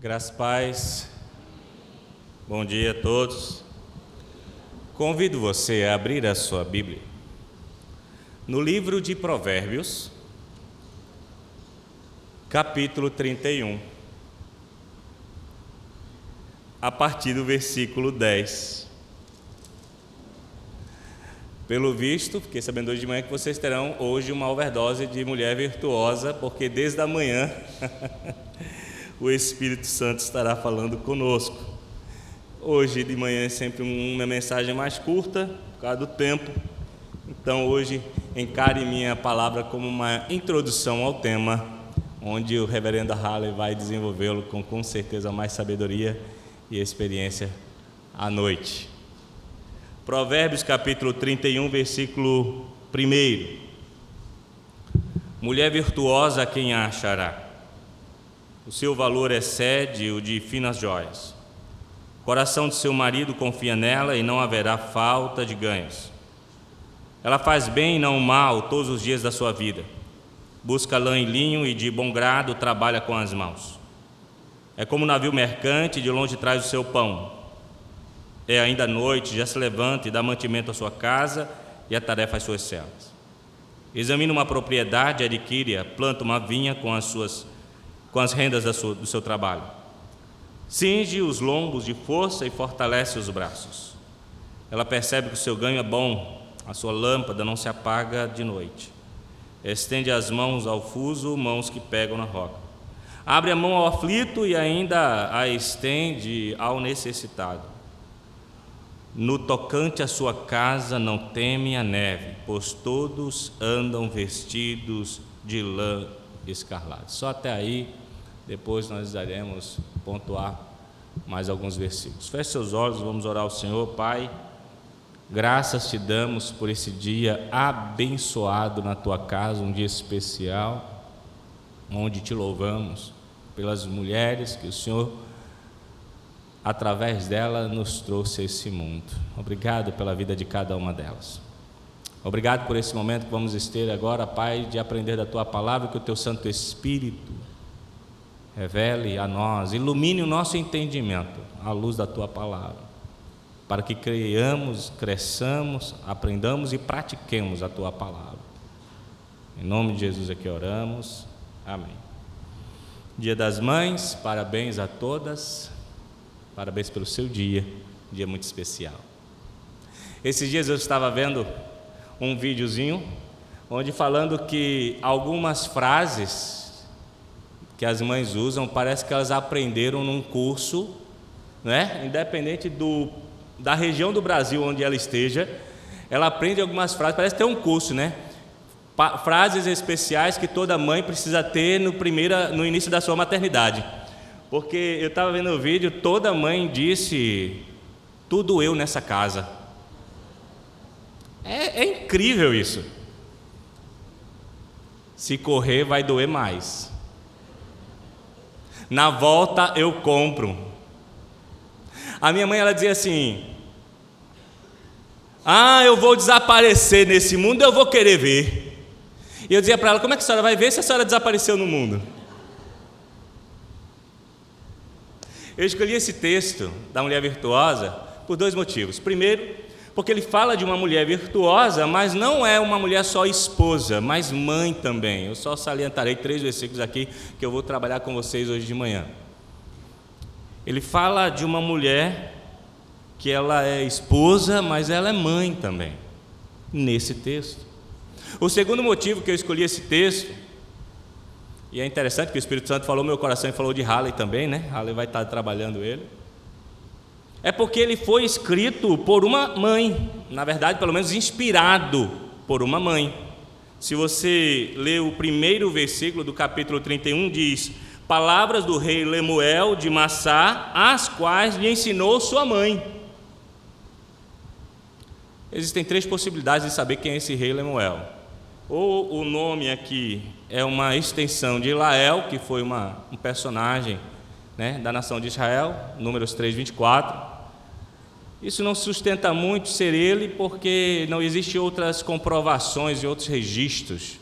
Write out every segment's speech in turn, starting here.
Graças e paz, bom dia a todos. Convido você a abrir a sua Bíblia no livro de Provérbios, capítulo 31, a partir do versículo 10. Pelo visto, fiquei sabendo hoje de manhã que vocês terão hoje uma overdose de mulher virtuosa, porque desde a manhã o Espírito Santo estará falando conosco. Hoje de manhã é sempre uma mensagem mais curta, por causa do tempo. Então hoje encare minha palavra como uma introdução ao tema, onde o reverendo Halley vai desenvolvê-lo com certeza mais sabedoria e experiência à noite. Provérbios capítulo 31, versículo 1. Mulher virtuosa quem a achará? O seu valor excede o de finas joias. O coração de seu marido confia nela e não haverá falta de ganhos. Ela faz bem e não mal todos os dias da sua vida. Busca lã e linho e de bom grado trabalha com as mãos. É como um navio mercante, de longe traz o seu pão. É ainda noite, já se levanta e dá mantimento à sua casa e a tarefa às suas servas. Examina uma propriedade, adquire-a, planta uma vinha com as rendas do seu trabalho. Cinge os lombos de força e fortalece os braços. Ela percebe que o seu ganho é bom, a sua lâmpada não se apaga de noite. Estende as mãos ao fuso, mãos que pegam na roca. Abre a mão ao aflito e ainda a estende ao necessitado. No tocante à sua casa não teme a neve, pois todos andam vestidos de lã escarlate. Só até aí, depois nós iremos pontuar mais alguns versículos. Feche seus olhos, vamos orar ao Senhor. Pai, graças te damos por esse dia abençoado na tua casa, um dia especial, onde te louvamos pelas mulheres que o Senhor, através dela, nos trouxe a esse mundo. Obrigado pela vida de cada uma delas. Obrigado por esse momento que vamos ter agora, Pai, de aprender da tua palavra, que o teu Santo Espírito revele a nós, ilumine o nosso entendimento à luz da tua palavra, para que creiamos, cresçamos, aprendamos e pratiquemos a tua palavra. Em nome de Jesus é que oramos. Amém. Dia das Mães, parabéns a todas, parabéns pelo seu dia, um dia muito especial. Esses dias eu estava vendo um videozinho, onde falando que algumas frases que as mães usam, parece que elas aprenderam num curso, né? Independente da região do Brasil onde ela esteja, ela aprende algumas frases, parece ter um curso, né? Frases especiais que toda mãe precisa ter no início da sua maternidade. Porque eu estava vendo o vídeo, toda mãe disse: tudo eu nessa casa. É incrível isso. Se correr vai doer mais. Na volta eu compro. A minha mãe, ela dizia assim: eu vou desaparecer nesse mundo, eu vou querer ver. E eu dizia para ela: como é que a senhora vai ver se a senhora desapareceu no mundo? Eu escolhi esse texto da mulher virtuosa por dois motivos. Primeiro, porque ele fala de uma mulher virtuosa, mas não é uma mulher só esposa, mas mãe também. Eu só salientarei 3 versículos aqui que eu vou trabalhar com vocês hoje de manhã. Ele fala de uma mulher que ela é esposa, mas ela é mãe também, nesse texto. O segundo motivo que eu escolhi esse texto, e é interessante que o Espírito Santo falou no meu coração e falou de Halley também, né? Halley vai estar trabalhando ele. É porque ele foi escrito por uma mãe, na verdade, pelo menos inspirado por uma mãe. Se você ler o primeiro versículo do capítulo 31, diz: palavras do rei Lemuel de Massá, as quais lhe ensinou sua mãe. Existem 3 possibilidades de saber quem é esse rei Lemuel. Ou o nome aqui é uma extensão de Lael, que foi um personagem, né, da nação de Israel, Números 3:24. Isso não sustenta muito ser ele, porque não existem outras comprovações e outros registros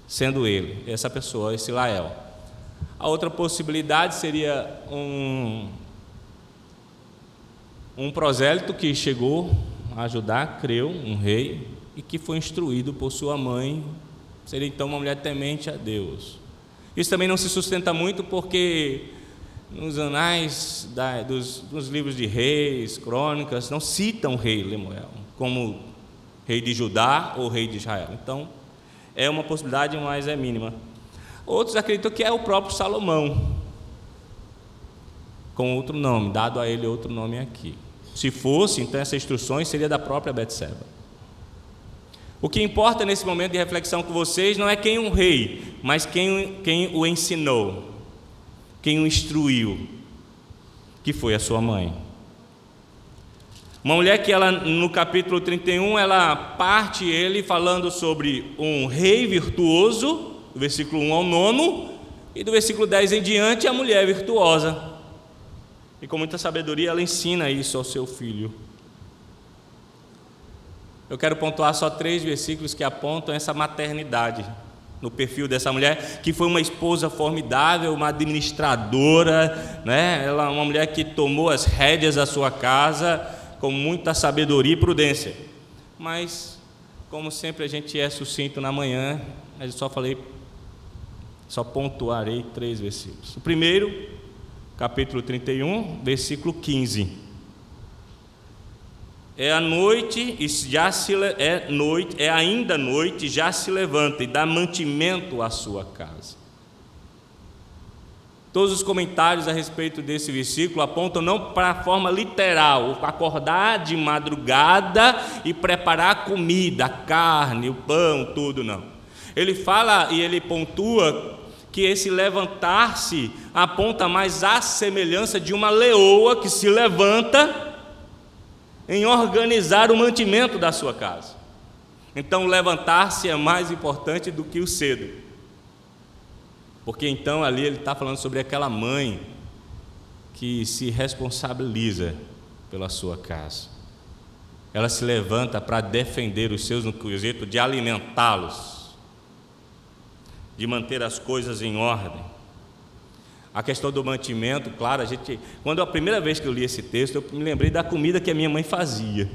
sendo ele, essa pessoa, esse Lael. A outra possibilidade seria um prosélito que chegou a ajudar, creu, um rei, e que foi instruído por sua mãe, seria então uma mulher temente a Deus. Isso também não se sustenta muito, porque nos anais dos livros de reis, crônicas, não citam o rei Lemuel como rei de Judá ou rei de Israel. Então, é uma possibilidade, mas é mínima. Outros acreditam que é o próprio Salomão, com outro nome, dado a ele outro nome aqui. Se fosse, então essas instruções seria da própria Betseba. O que importa nesse momento de reflexão com vocês não é quem é um rei, mas quem o ensinou, quem o instruiu, que foi a sua mãe. Uma mulher que ela, no capítulo 31, ela parte ele falando sobre um rei virtuoso, do versículo 1 ao 9, e do versículo 10 em diante, a mulher virtuosa. E com muita sabedoria ela ensina isso ao seu filho. Eu quero pontuar só 3 versículos que apontam essa maternidade no perfil dessa mulher, que foi uma esposa formidável, uma administradora, né? Ela é uma mulher que tomou as rédeas da sua casa com muita sabedoria e prudência. Mas, como sempre a gente é sucinto na manhã, eu só pontuarei 3 versículos. O primeiro, capítulo 31, versículo 15. É ainda noite, já se levanta e dá mantimento à sua casa. Todos os comentários a respeito desse versículo apontam não para a forma literal, acordar de madrugada e preparar a comida, a carne, o pão, tudo, não. Ele fala e ele pontua que esse levantar-se aponta mais à semelhança de uma leoa que se levanta em organizar o mantimento da sua casa. Então, levantar-se é mais importante do que o cedo, porque então ali ele está falando sobre aquela mãe que se responsabiliza pela sua casa. Ela se levanta para defender os seus no quesito de alimentá-los, de manter as coisas em ordem. A questão do mantimento, claro, quando a primeira vez que eu li esse texto, eu me lembrei da comida que a minha mãe fazia.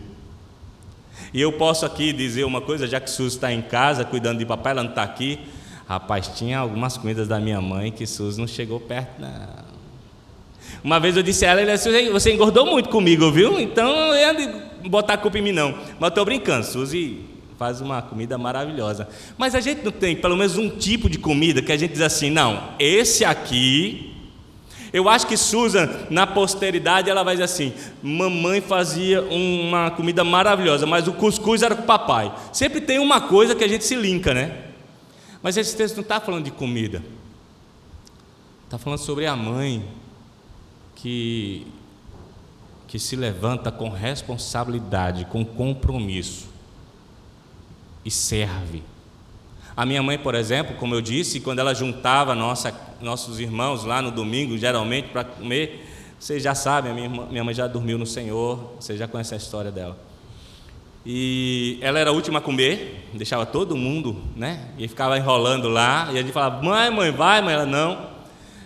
E eu posso aqui dizer uma coisa, já que Suzy está em casa, cuidando de papai, ela não está aqui. Rapaz, tinha algumas comidas da minha mãe que Suzy não chegou perto, não. Uma vez eu disse a ela, Suzy, você engordou muito comigo, viu? Então eu não botar a culpa em mim, não. Mas estou brincando, Suzy faz uma comida maravilhosa. Mas a gente não tem pelo menos um tipo de comida que a gente diz assim, não, esse aqui. Eu acho que Susan, na posteridade, ela vai dizer assim, mamãe fazia uma comida maravilhosa, mas o cuscuz era com o papai. Sempre tem uma coisa que a gente se linka, né? Mas esse texto não está falando de comida, está falando sobre a mãe que se levanta com responsabilidade, com compromisso e serve. A minha mãe, por exemplo, como eu disse, quando ela juntava nossos irmãos lá no domingo, geralmente para comer, vocês já sabem, minha mãe já dormiu no Senhor, vocês já conhecem a história dela. E ela era a última a comer, deixava todo mundo, né? E ficava enrolando lá, e a gente falava, mãe, vai, mãe, ela não.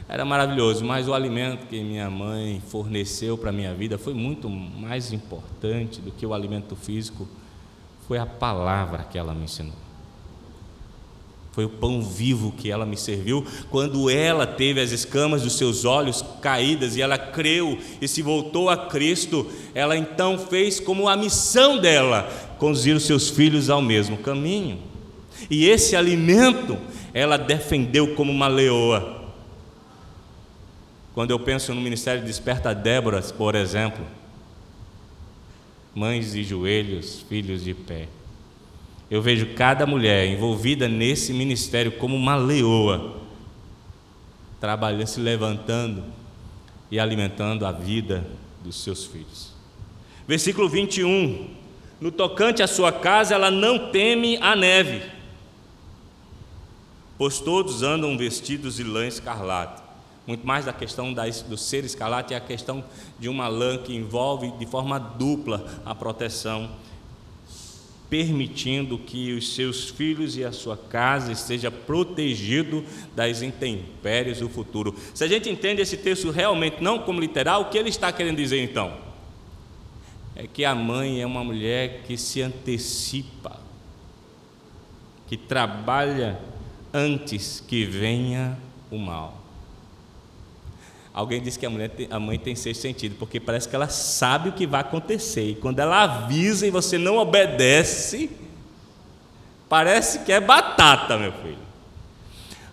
Era maravilhoso, mas o alimento que minha mãe forneceu para a minha vida foi muito mais importante do que o alimento físico, foi a palavra que ela me ensinou. Foi o pão vivo que ela me serviu. Quando ela teve as escamas dos seus olhos caídas e ela creu e se voltou a Cristo, ela então fez como a missão dela, conduzir os seus filhos ao mesmo caminho. E esse alimento ela defendeu como uma leoa. Quando eu penso no Ministério Desperta Déboras, por exemplo, mães de joelhos, filhos de pé, eu vejo cada mulher envolvida nesse ministério como uma leoa, trabalhando, se levantando e alimentando a vida dos seus filhos. Versículo 21, no tocante à sua casa, ela não teme a neve, pois todos andam vestidos de lã escarlate. Muito mais da questão do ser escarlate é a questão de uma lã que envolve de forma dupla a proteção permitindo que os seus filhos e a sua casa esteja protegido das intempéries do futuro. Se a gente entende esse texto realmente não como literal, o que ele está querendo dizer então? É que a mãe é uma mulher que se antecipa, que trabalha antes que venha o mal. Alguém disse que a mãe tem sexto sentido, porque parece que ela sabe o que vai acontecer, e quando ela avisa e você não obedece, parece que é batata, meu filho.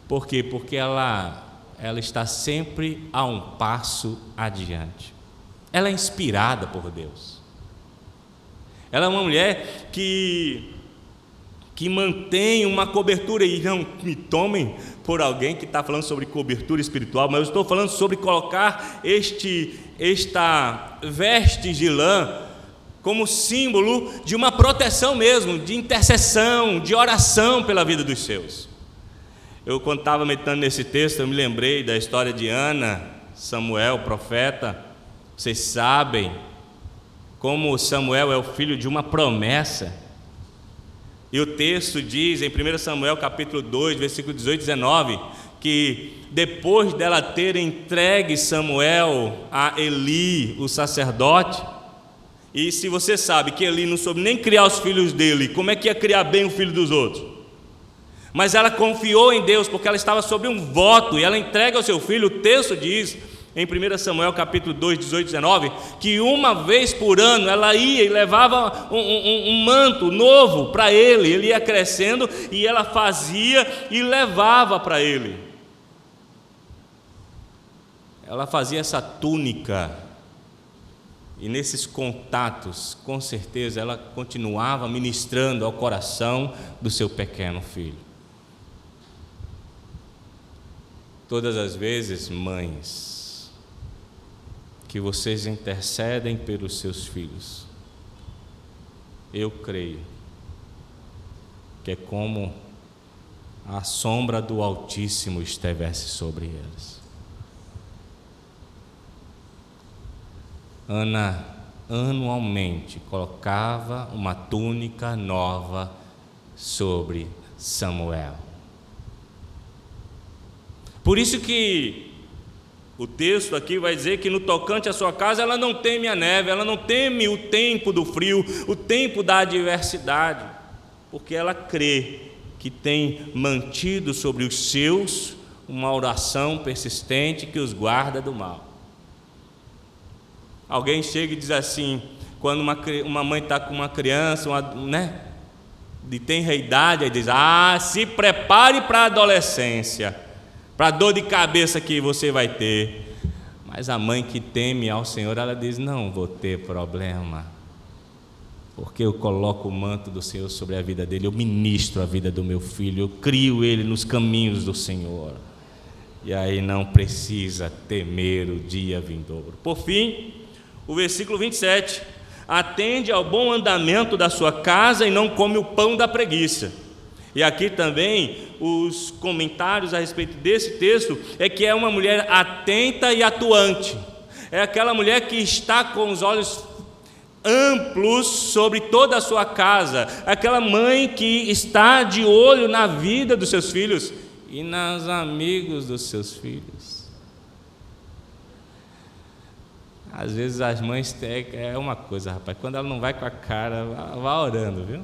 Por quê? Porque ela está sempre a um passo adiante. Ela é inspirada por Deus. Ela é uma mulher que mantém uma cobertura, e não me tomem por alguém que está falando sobre cobertura espiritual, mas eu estou falando sobre colocar esta veste de lã como símbolo de uma proteção mesmo, de intercessão, de oração pela vida dos seus. Eu, quando estava meditando nesse texto, eu me lembrei da história de Ana, Samuel, profeta. Vocês sabem como Samuel é o filho de uma promessa. E o texto diz em 1 Samuel capítulo 2, versículo 18 e 19, que depois dela ter entregue Samuel a Eli, o sacerdote, e se você sabe que Eli não soube nem criar os filhos dele, como é que ia criar bem o filho dos outros? Mas ela confiou em Deus, porque ela estava sob um voto, e ela entrega ao seu filho. O texto diz em 1 Samuel capítulo 2, 18 e 19, que uma vez por ano ela ia e levava um manto novo para ele ia crescendo, e ela fazia e levava para ele. Ela fazia essa túnica, e nesses contatos, com certeza, ela continuava ministrando ao coração do seu pequeno filho. Todas as vezes, mães, que vocês intercedem pelos seus filhos, eu creio que é como a sombra do Altíssimo estivesse sobre eles. Ana anualmente colocava uma túnica nova sobre Samuel. Por isso que o texto aqui vai dizer que no tocante à sua casa, ela não teme a neve, ela não teme o tempo do frio, o tempo da adversidade, porque ela crê que tem mantido sobre os seus uma oração persistente que os guarda do mal. Alguém chega e diz assim, quando uma mãe está com uma criança, de tenra idade, aí diz: se prepare para a adolescência, para a dor de cabeça que você vai ter. Mas a mãe que teme ao Senhor, ela diz: não vou ter problema, porque eu coloco o manto do Senhor sobre a vida dele, eu ministro a vida do meu filho, eu crio ele nos caminhos do Senhor, e aí não precisa temer o dia vindouro. Por fim, o versículo 27, atende ao bom andamento da sua casa e não come o pão da preguiça. E aqui também os comentários a respeito desse texto é que é uma mulher atenta e atuante, é aquela mulher que está com os olhos amplos sobre toda a sua casa, é aquela mãe que está de olho na vida dos seus filhos e nos amigos dos seus filhos. Às vezes as mães é uma coisa, rapaz, quando ela não vai com a cara, vá orando, viu?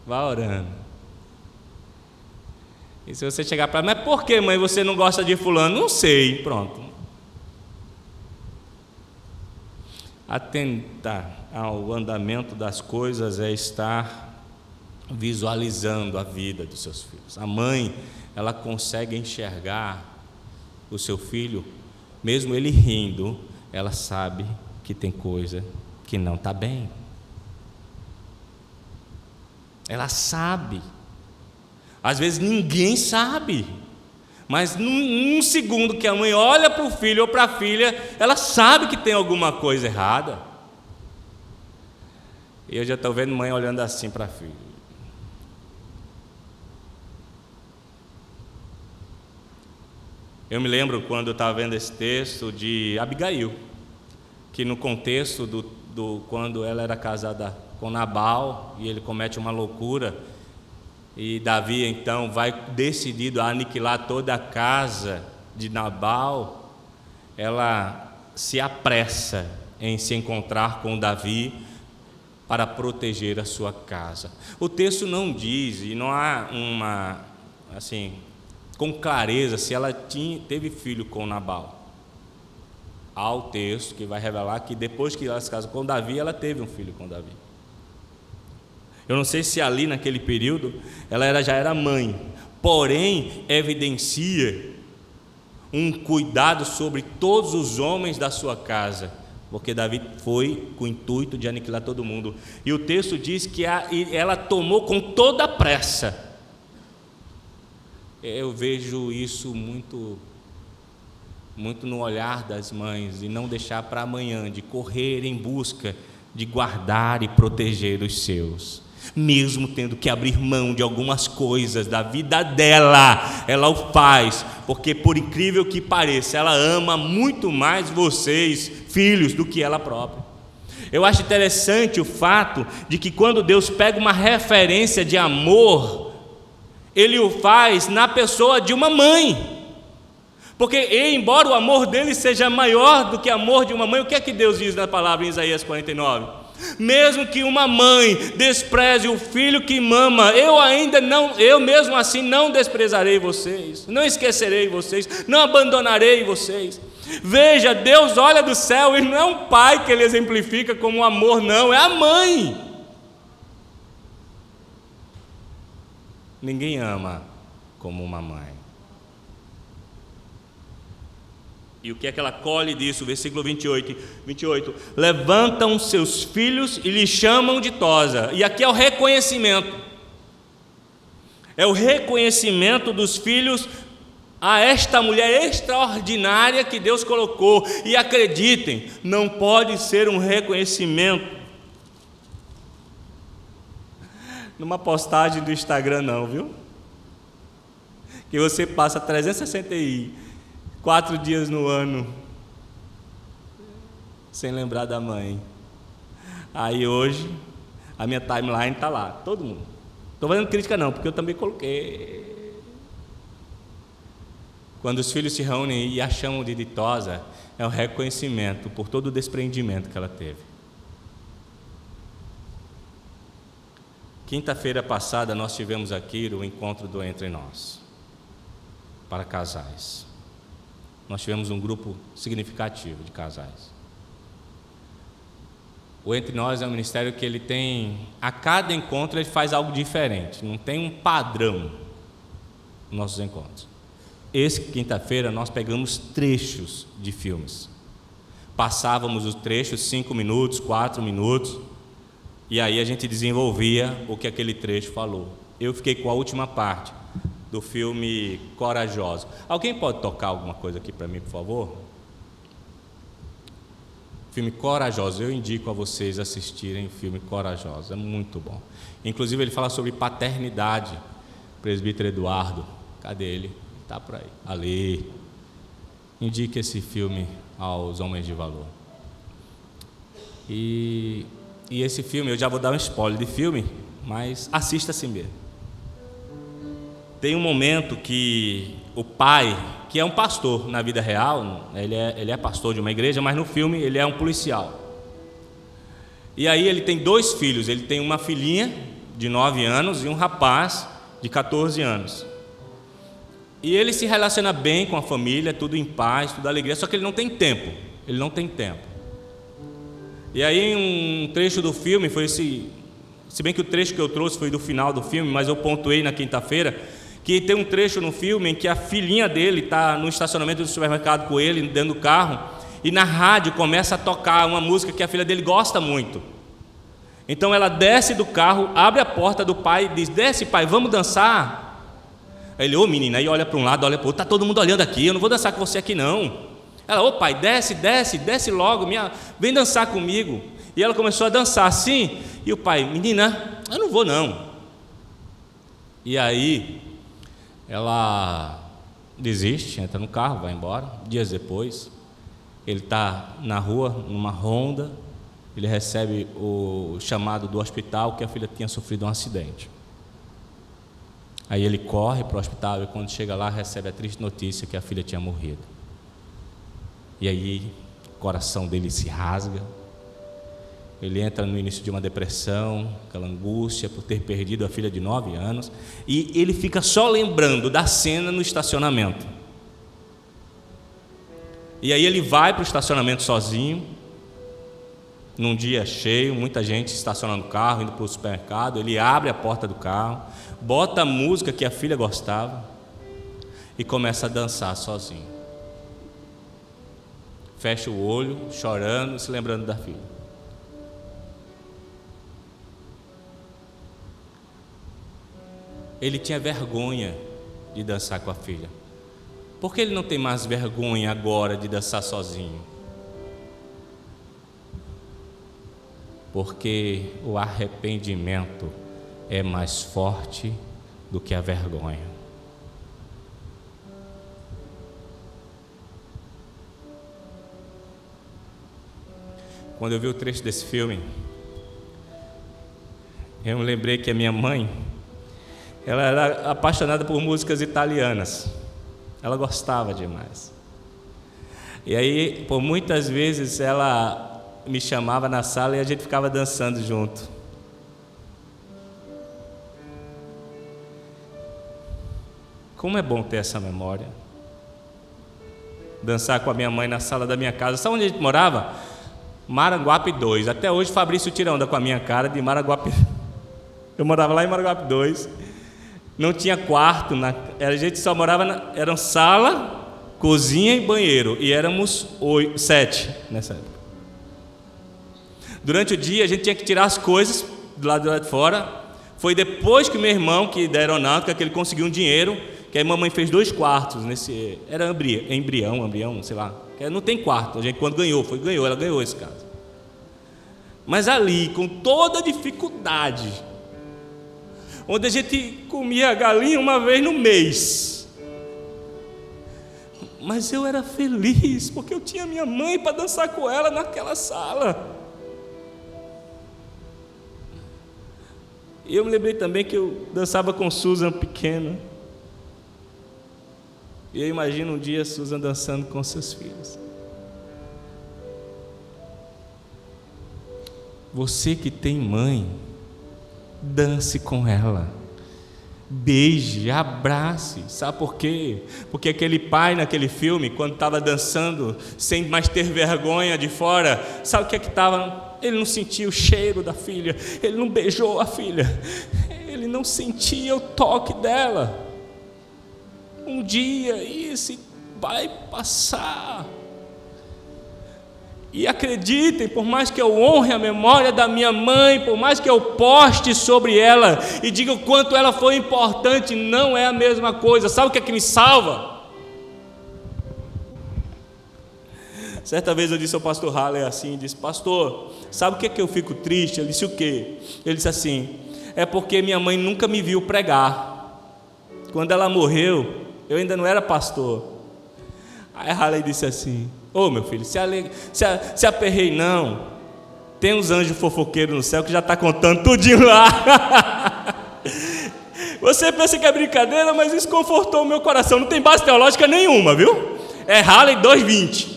Vá orando. E se você chegar para ela: mas por que, mãe, você não gosta de fulano? Não sei. Pronto. Atentar ao andamento das coisas é estar visualizando a vida dos seus filhos. A mãe, ela consegue enxergar o seu filho, mesmo ele rindo, ela sabe que tem coisa que não está bem. Ela sabe. Às vezes ninguém sabe, mas num segundo que a mãe olha para o filho ou para a filha, ela sabe que tem alguma coisa errada. E eu já estou vendo mãe olhando assim para a filha. Eu me lembro quando eu estava vendo esse texto de Abigail, que no contexto quando ela era casada com Nabal e ele comete uma loucura, e Davi então vai decidido a aniquilar toda a casa de Nabal, ela se apressa em se encontrar com Davi para proteger a sua casa. O texto não diz, e não há uma, assim, com clareza, se ela teve filho com Nabal. Há o texto que vai revelar que depois que ela se casou com Davi, ela teve um filho com Davi. Eu não sei se ali naquele período ela já era mãe, porém evidencia um cuidado sobre todos os homens da sua casa, porque Davi foi com o intuito de aniquilar todo mundo. E o texto diz que ela tomou com toda a pressa. Eu vejo isso muito no olhar das mães, de não deixar para amanhã, de correr em busca de guardar e proteger os seus, mesmo tendo que abrir mão de algumas coisas da vida dela, ela o faz, porque por incrível que pareça, ela ama muito mais vocês, filhos, do que ela própria. Eu acho interessante o fato de que quando Deus pega uma referência de amor, Ele o faz na pessoa de uma mãe. Porque embora o amor dele seja maior do que o amor de uma mãe, o que é que Deus diz na palavra em Isaías 49? Mesmo que uma mãe despreze o filho que mama, eu mesmo assim não desprezarei vocês, não esquecerei vocês, não abandonarei vocês. Veja, Deus olha do céu, Ele não é um pai que Ele exemplifica como amor, não, é a mãe. Ninguém ama como uma mãe. E o que é que ela colhe disso? Versículo 28. Levantam seus filhos e lhe chamam de Tosa. E aqui é o reconhecimento. É o reconhecimento dos filhos a esta mulher extraordinária que Deus colocou. E acreditem, não pode ser um reconhecimento numa postagem do Instagram não, viu? Que você passa 364 dias no ano sem lembrar da mãe. Aí hoje a minha timeline está lá, todo mundo. Estou fazendo crítica não, porque eu também coloquei. Quando os filhos se reúnem e a chamam de ditosa, é um reconhecimento por todo o desprendimento que ela teve. Quinta-feira passada nós tivemos aqui o encontro do Entre Nós, para casais. Nós tivemos um grupo significativo de casais. O Entre Nós é um ministério que ele tem, a cada encontro ele faz algo diferente, não tem um padrão nos nossos encontros. Esse quinta-feira nós pegamos trechos de filmes, passávamos os trechos 5 minutos, 4 minutos, e aí a gente desenvolvia o que aquele trecho falou. Eu fiquei com a última parte do filme Corajosa. Alguém pode tocar alguma coisa aqui para mim, por favor? Filme Corajosa, eu indico a vocês assistirem o filme Corajosa, é muito bom. Inclusive ele fala sobre paternidade. Presbítero Eduardo, cadê ele? Está por aí, ali. Indique esse filme aos homens de valor. E esse filme, eu já vou dar um spoiler de filme, mas assista assim mesmo. Tem um momento que o pai, que é um pastor na vida real, ele é pastor de uma igreja, mas no filme ele é um policial. E aí ele tem 2 filhos, ele tem uma filhinha de 9 anos e um rapaz de 14 anos. E ele se relaciona bem com a família, tudo em paz, tudo alegria, só que ele não tem tempo. E aí um trecho do filme foi se bem que o trecho que eu trouxe foi do final do filme, mas eu pontuei na quinta-feira, que tem um trecho no filme em que a filhinha dele está no estacionamento do supermercado com ele, dentro do carro, e na rádio começa a tocar uma música que a filha dele gosta muito. Então ela desce do carro, abre a porta do pai e diz: desce pai, vamos dançar. Aí ele: ô menina, aí olha para um lado, olha para o outro, está todo mundo olhando aqui, eu não vou dançar com você aqui não. Ela: ô pai, desce logo, vem dançar comigo. E ela começou a dançar assim, e o pai: menina, eu não vou não. E aí ela desiste, entra no carro, vai embora. Dias depois, ele está na rua, numa Honda, ele recebe o chamado do hospital que a filha tinha sofrido um acidente. Aí ele corre para o hospital e quando chega lá recebe a triste notícia que a filha tinha morrido. E aí o coração dele se rasga, ele entra no início de uma depressão, aquela angústia por ter perdido a filha de 9 anos, e ele fica só lembrando da cena no estacionamento. E aí ele vai para o estacionamento sozinho, num dia cheio, muita gente estacionando o carro, indo para o supermercado. Ele abre a porta do carro, bota a música que a filha gostava e começa a dançar sozinho. Fecha o olho, chorando, se lembrando da filha. Ele tinha vergonha de dançar com a filha. Por que ele não tem mais vergonha agora de dançar sozinho? Porque o arrependimento é mais forte do que a vergonha. Quando eu vi o trecho desse filme, eu me lembrei que a minha mãe, ela era apaixonada por músicas italianas. Ela gostava demais. E aí, por muitas vezes, ela me chamava na sala e a gente ficava dançando junto. Como é bom ter essa memória. Dançar com a minha mãe na sala da minha casa. Sabe onde a gente morava? Maranguape 2. Até hoje Fabrício tira onda com a minha cara de Maranguape. Eu morava lá em Maranguape 2. Não tinha quarto, a gente só morava eram sala, cozinha e banheiro, e éramos 7 nessa época. Durante o dia a gente tinha que tirar as coisas do lado de fora. Foi depois que o meu irmão, que da aeronáutica, que ele conseguiu um dinheiro, que a mamãe fez 2 quartos nesse, era embrião, sei lá. Não tem quarto, a gente quando ela ganhou esse caso. Mas ali, com toda a dificuldade, onde a gente comia galinha uma vez no mês, mas eu era feliz, porque eu tinha minha mãe para dançar com ela naquela sala. E eu me lembrei também que eu dançava com Susan pequena, e eu imagino um dia Susan dançando com seus filhos. Você que tem mãe, dance com ela, beije, abrace. Sabe por quê? Porque aquele pai naquele filme, quando estava dançando sem mais ter vergonha de fora, sabe o que é que estava? Ele não sentia o cheiro da filha, ele não beijou a filha, ele não sentia o toque dela. Um dia isso vai passar. E acreditem, por mais que eu honre a memória da minha mãe, por mais que eu poste sobre ela e diga o quanto ela foi importante, não é a mesma coisa. Sabe o que é que me salva? Certa vez eu disse ao pastor Haller assim, disse: pastor, sabe o que é que eu fico triste? Ele disse: o quê? Ele disse assim: é porque minha mãe nunca me viu pregar. Quando ela morreu, eu ainda não era pastor. Aí Haller disse assim: ô meu filho, se aperrei não, tem uns anjos fofoqueiros no céu que já está contando tudinho lá. Você pensa que é brincadeira, mas isso confortou o meu coração. Não tem base teológica nenhuma, viu? É Haller 2:20.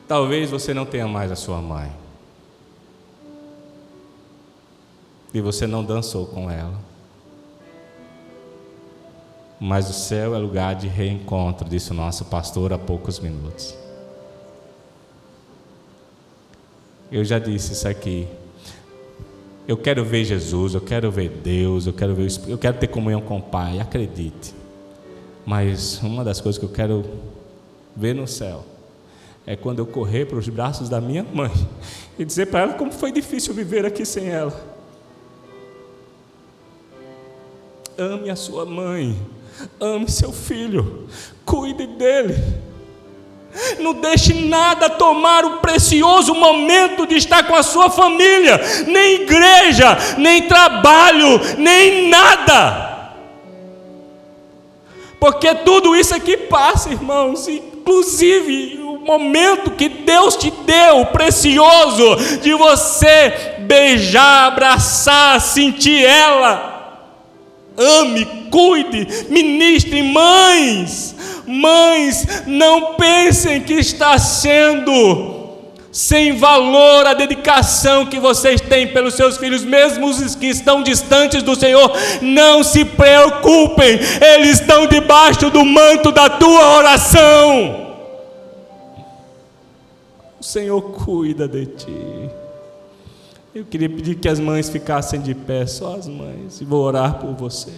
Talvez você não tenha mais a sua mãe, e você não dançou com ela, mas o céu é lugar de reencontro, disse o nosso pastor há poucos minutos. Eu já disse isso aqui. Eu quero ver Jesus, eu quero ver Deus, eu quero ter comunhão com o Pai, acredite. Mas uma das coisas que eu quero ver no céu é quando eu correr para os braços da minha mãe e dizer para ela como foi difícil viver aqui sem ela. Ame a sua mãe, ame seu filho, cuide dele. Não deixe nada tomar o precioso momento de estar com a sua família, nem igreja, nem trabalho, nem nada. Porque tudo isso aqui passa, irmãos, inclusive o momento que Deus te deu, precioso, de você beijar, abraçar, sentir ela. Ame, cuide, ministre. Mães, não pensem que está sendo sem valor a dedicação que vocês têm pelos seus filhos, mesmo os que estão distantes do Senhor. Não se preocupem, eles estão debaixo do manto da tua oração. O Senhor cuida de ti. Eu queria pedir que as mães ficassem de pé, só as mães, e vou orar por você.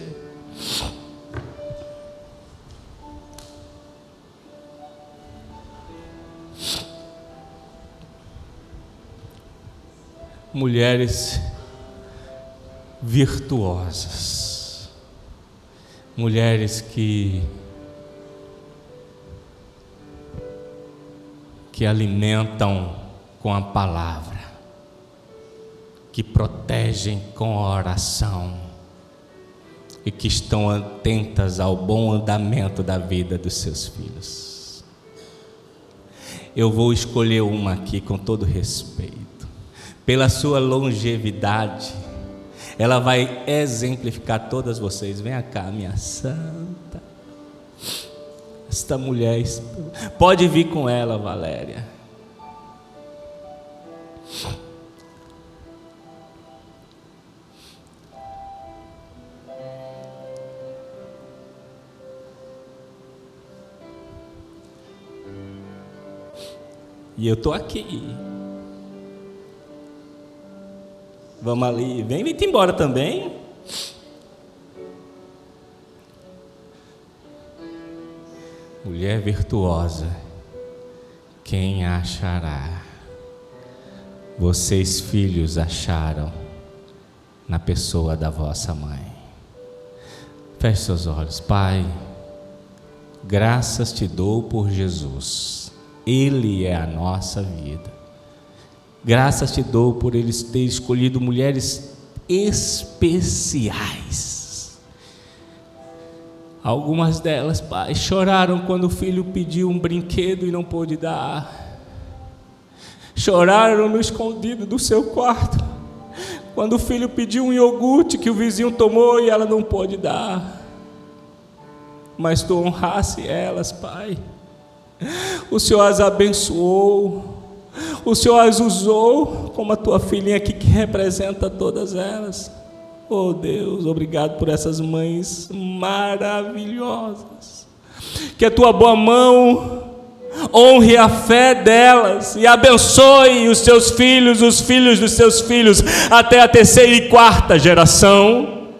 Mulheres virtuosas, mulheres que alimentam com a palavra, que protegem com a oração e que estão atentas ao bom andamento da vida dos seus filhos. Eu vou escolher uma aqui com todo respeito. Pela sua longevidade, ela vai exemplificar todas vocês. Vem cá, minha santa. Esta mulher, pode vir com ela, Valéria. E eu estou aqui. Vamos ali. Vem-te embora também. Mulher virtuosa, quem a achará? Vocês, filhos, acharam na pessoa da vossa mãe. Feche seus olhos. Pai, graças te dou por Jesus. Ele é a nossa vida. Graças te dou por Ele ter escolhido mulheres especiais. Algumas delas, Pai, choraram quando o filho pediu um brinquedo e não pôde dar. Choraram no escondido do seu quarto, quando o filho pediu um iogurte que o vizinho tomou e ela não pôde dar. Mas tu honrasse elas, Pai. O Senhor as abençoou. O Senhor as usou como a tua filhinha aqui que representa todas elas. Oh Deus, obrigado por essas mães maravilhosas. Que a tua boa mão honre a fé delas e abençoe os seus filhos, os filhos dos seus filhos, até a terceira e quarta geração.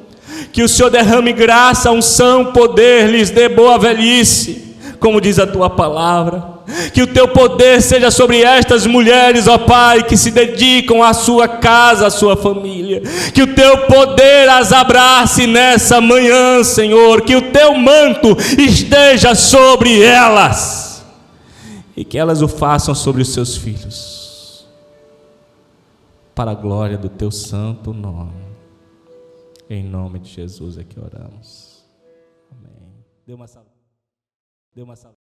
Que o Senhor derrame graça, unção, poder, lhes dê boa velhice, como diz a tua palavra. Que o teu poder seja sobre estas mulheres, ó Pai, que se dedicam à sua casa, à sua família. Que o teu poder as abrace nessa manhã, Senhor. Que o teu manto esteja sobre elas e que elas o façam sobre os seus filhos, para a glória do teu santo nome. Em nome de Jesus é que oramos. Amém. Dê uma salva.